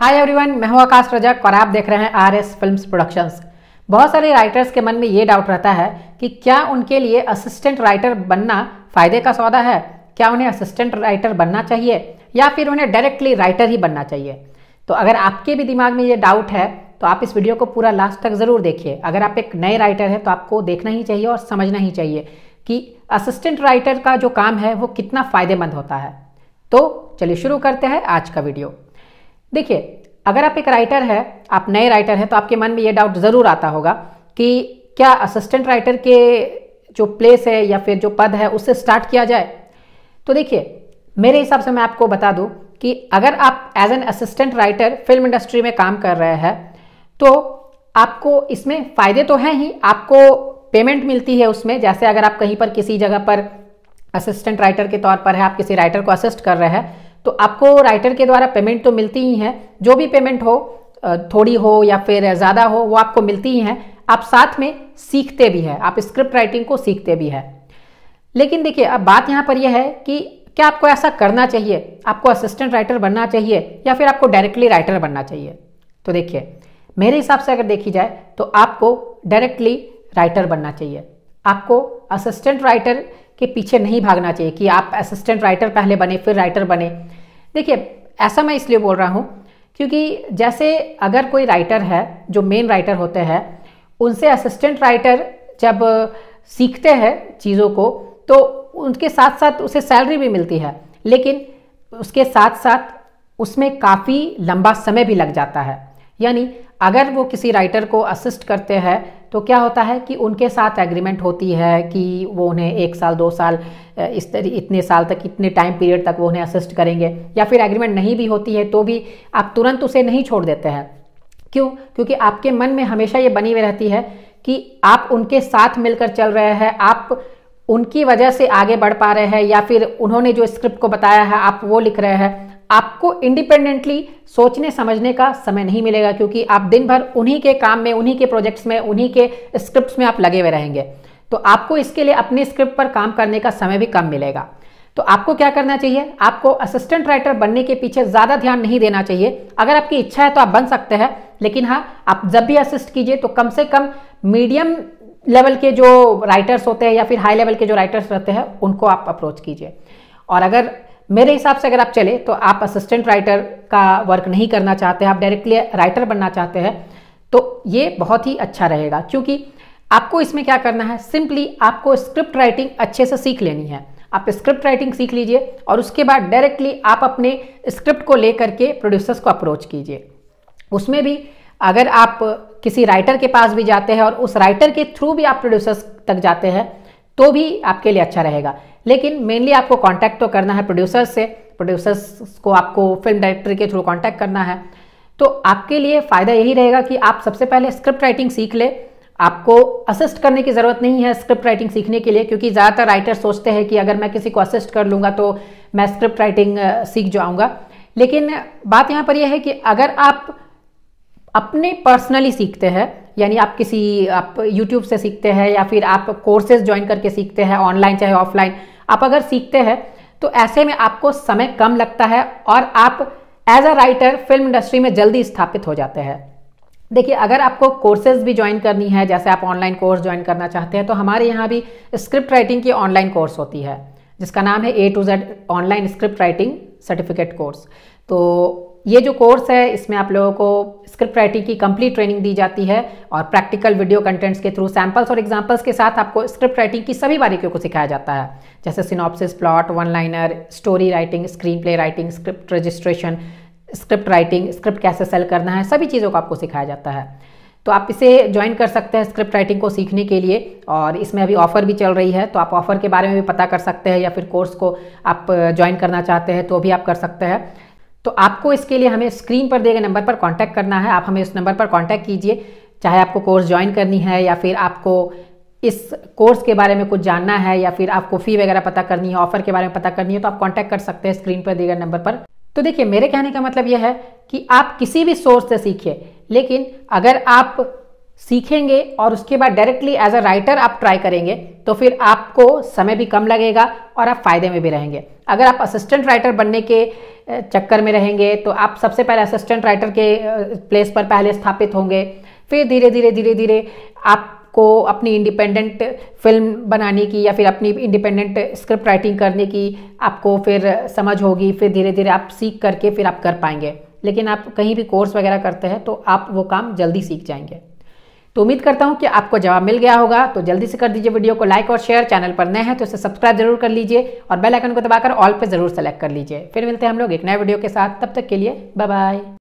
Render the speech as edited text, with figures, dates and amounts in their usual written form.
Hi everyone, मैं हूं आकाश रजक और आप देख रहे हैं आरएस फिल्म्स प्रोडक्शंस। बहुत सारे राइटर्स के मन में ये डाउट रहता है कि क्या उनके लिए असिस्टेंट राइटर बनना फ़ायदे का सौदा है, क्या उन्हें असिस्टेंट राइटर बनना चाहिए या फिर उन्हें डायरेक्टली राइटर ही बनना चाहिए। तो अगर आपके भी दिमाग में ये डाउट है तो आप इस वीडियो को पूरा लास्ट तक ज़रूर देखिए। अगर आप एक नए राइटर हैं तो आपको देखना ही चाहिए और समझना ही चाहिए कि असिस्टेंट राइटर का जो काम है वो कितना फ़ायदेमंद होता है। तो चलिए शुरू करते हैं आज का वीडियो। देखिए, अगर आप एक राइटर है, आप नए राइटर हैं, तो आपके मन में ये डाउट ज़रूर आता होगा कि क्या असिस्टेंट राइटर के जो प्लेस है या फिर जो पद है उससे स्टार्ट किया जाए। तो देखिए, मेरे हिसाब से मैं आपको बता दूं कि अगर आप as an assistant writer film industry में काम कर रहे हैं तो आपको इसमें फ़ायदे तो हैं ही, आपको पेमेंट मिलती है उसमें। जैसे अगर आप कहीं पर किसी जगह पर असिस्टेंट राइटर के तौर पर है, आप किसी राइटर को असिस्ट कर रहे हैं तो आपको राइटर के द्वारा पेमेंट तो मिलती ही है। जो भी पेमेंट हो, थोड़ी हो या फिर ज़्यादा हो, वो आपको मिलती ही है। आप साथ में सीखते भी हैं, आप स्क्रिप्ट राइटिंग को सीखते भी हैं। लेकिन देखिए, अब बात यहाँ पर यह है कि क्या आपको ऐसा करना चाहिए, आपको असिस्टेंट राइटर बनना चाहिए या फिर आपको डायरेक्टली राइटर बनना चाहिए। तो देखिए, मेरे हिसाब से अगर देखी जाए तो आपको डायरेक्टली राइटर बनना चाहिए। आपको असिस्टेंट राइटर के पीछे नहीं भागना चाहिए कि आप असिस्टेंट राइटर पहले बने फिर राइटर बने। देखिए, ऐसा मैं इसलिए बोल रहा हूँ क्योंकि जैसे अगर कोई राइटर है, जो मेन राइटर होते हैं, उनसे असिस्टेंट राइटर जब सीखते हैं चीज़ों को तो उनके साथ साथ उसे सैलरी भी मिलती है, लेकिन उसके साथ साथ उसमें काफ़ी लंबा समय भी लग जाता है। यानी अगर वो किसी राइटर को असिस्ट करते हैं तो क्या होता है कि उनके साथ एग्रीमेंट होती है कि वो उन्हें 1 साल 2 साल इतने साल तक, इतने टाइम पीरियड तक वो उन्हें असिस्ट करेंगे। या फिर एग्रीमेंट नहीं भी होती है तो भी आप तुरंत उसे नहीं छोड़ देते हैं। क्यों? क्योंकि आपके मन में हमेशा ये बनी हुई रहती है कि आप उनके साथ मिलकर चल रहे हैं, आप उनकी वजह से आगे बढ़ पा रहे हैं, या फिर उन्होंने जो स्क्रिप्ट को बताया है आप वो लिख रहे हैं। आपको इंडिपेंडेंटली सोचने समझने का समय नहीं मिलेगा क्योंकि आप दिन भर उन्हीं के काम में, उन्हीं के प्रोजेक्ट्स में, उन्हीं के स्क्रिप्ट्स में आप लगे हुए रहेंगे। तो आपको इसके लिए अपने स्क्रिप्ट पर काम करने का समय भी कम मिलेगा। तो आपको क्या करना चाहिए, आपको असिस्टेंट राइटर बनने के पीछे ज़्यादा ध्यान नहीं देना चाहिए। अगर आपकी इच्छा है तो आप बन सकते हैं, लेकिन हाँ, आप जब भी असिस्ट कीजिए तो कम से कम मीडियम लेवल के जो राइटर्स होते हैं या फिर हाई लेवल के जो राइटर्स रहते हैं उनको आप अप्रोच कीजिए। और अगर मेरे हिसाब से अगर आप चले तो आप असिस्टेंट राइटर का वर्क नहीं करना चाहते हैं, आप डायरेक्टली राइटर बनना चाहते हैं, तो ये बहुत ही अच्छा रहेगा। क्योंकि आपको इसमें क्या करना है, सिंपली आपको स्क्रिप्ट राइटिंग अच्छे से सीख लेनी है। आप स्क्रिप्ट राइटिंग सीख लीजिए और उसके बाद डायरेक्टली आप अपने स्क्रिप्ट को लेकर के प्रोड्यूसर्स को अप्रोच कीजिए। उसमें भी अगर आप किसी राइटर के पास भी जाते हैं और उस राइटर के थ्रू भी आप प्रोड्यूसर्स तक जाते हैं तो भी आपके लिए अच्छा रहेगा। लेकिन मेनली आपको कांटेक्ट तो करना है प्रोड्यूसर्स से, प्रोड्यूसर्स को आपको फिल्म डायरेक्टर के थ्रू कांटेक्ट करना है। तो आपके लिए फ़ायदा यही रहेगा कि आप सबसे पहले स्क्रिप्ट राइटिंग सीख ले। आपको असिस्ट करने की ज़रूरत नहीं है स्क्रिप्ट राइटिंग सीखने के लिए, क्योंकि ज़्यादातर राइटर सोचते हैं कि अगर मैं किसी को असिस्ट कर लूँगा तो मैं स्क्रिप्ट राइटिंग सीख जाऊँगा। लेकिन बात यहाँ पर यह है कि अगर आप अपने पर्सनली सीखते हैं, यानी आप यूट्यूब से सीखते हैं या फिर आप कोर्सेज ज्वाइन करके सीखते हैं, ऑनलाइन चाहे ऑफलाइन, आप अगर सीखते हैं तो ऐसे में आपको समय कम लगता है और आप as a writer film industry में जल्दी स्थापित हो जाते हैं। देखिए, अगर आपको कोर्सेज भी ज्वाइन करनी है, जैसे आप ऑनलाइन कोर्स ज्वाइन करना चाहते हैं, तो हमारे यहाँ भी स्क्रिप्ट राइटिंग की ऑनलाइन कोर्स होती है जिसका नाम है A to Z online script writing certificate course. तो ये जो कोर्स है इसमें आप लोगों को स्क्रिप्ट राइटिंग की कंप्लीट ट्रेनिंग दी जाती है और प्रैक्टिकल वीडियो कंटेंट्स के थ्रू सैंपल्स और एग्जांपल्स के साथ आपको स्क्रिप्ट राइटिंग की सभी बारीकियों को सिखाया जाता है, जैसे synopsis, plot, one liner, story writing, screen play writing, script registration, script writing, script कैसे सेल करना है, सभी चीज़ों को आपको सिखाया जाता है। तो आप इसे ज्वाइन कर सकते हैं स्क्रिप्ट राइटिंग को सीखने के लिए, और इसमें अभी ऑफर भी चल रही है, तो आप ऑफर के बारे में भी पता कर सकते हैं, या फिर कोर्स को आप ज्वाइन करना चाहते हैं तो भी आप कर सकते हैं। तो आपको इसके लिए हमें स्क्रीन पर दिए गए नंबर पर कांटेक्ट करना है। आप हमें उस नंबर पर कांटेक्ट कीजिए, चाहे आपको कोर्स ज्वाइन करनी है या फिर आपको इस कोर्स के बारे में कुछ जानना है या फिर आपको फ़ी वगैरह पता करनी है, ऑफर के बारे में पता करनी है, तो आप कांटेक्ट कर सकते हैं स्क्रीन पर दिए गए नंबर पर। तो देखिए, मेरे कहने का मतलब यह है कि आप किसी भी सोर्स से सीखिए, लेकिन अगर आप सीखेंगे और उसके बाद डायरेक्टली एज अ राइटर आप ट्राई करेंगे तो फिर आपको समय भी कम लगेगा और आप फायदे में भी रहेंगे। अगर आप असिस्टेंट राइटर बनने के चक्कर में रहेंगे तो आप सबसे पहले असिस्टेंट राइटर के प्लेस पर पहले स्थापित होंगे, फिर धीरे धीरे आपको अपनी इंडिपेंडेंट फिल्म बनाने की या फिर अपनी इंडिपेंडेंट स्क्रिप्ट राइटिंग करने की आपको फिर समझ होगी, फिर धीरे धीरे आप सीख करके फिर आप कर पाएंगे। लेकिन आप कहीं भी कोर्स वगैरह करते हैं तो आप वो काम जल्दी सीख जाएंगे। तो उम्मीद करता हूं कि आपको जवाब मिल गया होगा। तो जल्दी से कर दीजिए वीडियो को लाइक और शेयर, चैनल पर नए हैं तो इसे सब्सक्राइब जरूर कर लीजिए और बेल आइकन को दबाकर ऑल पे जरूर सेलेक्ट कर लीजिए। फिर मिलते हैं हम लोग एक नए वीडियो के साथ, तब तक के लिए बाय बाय।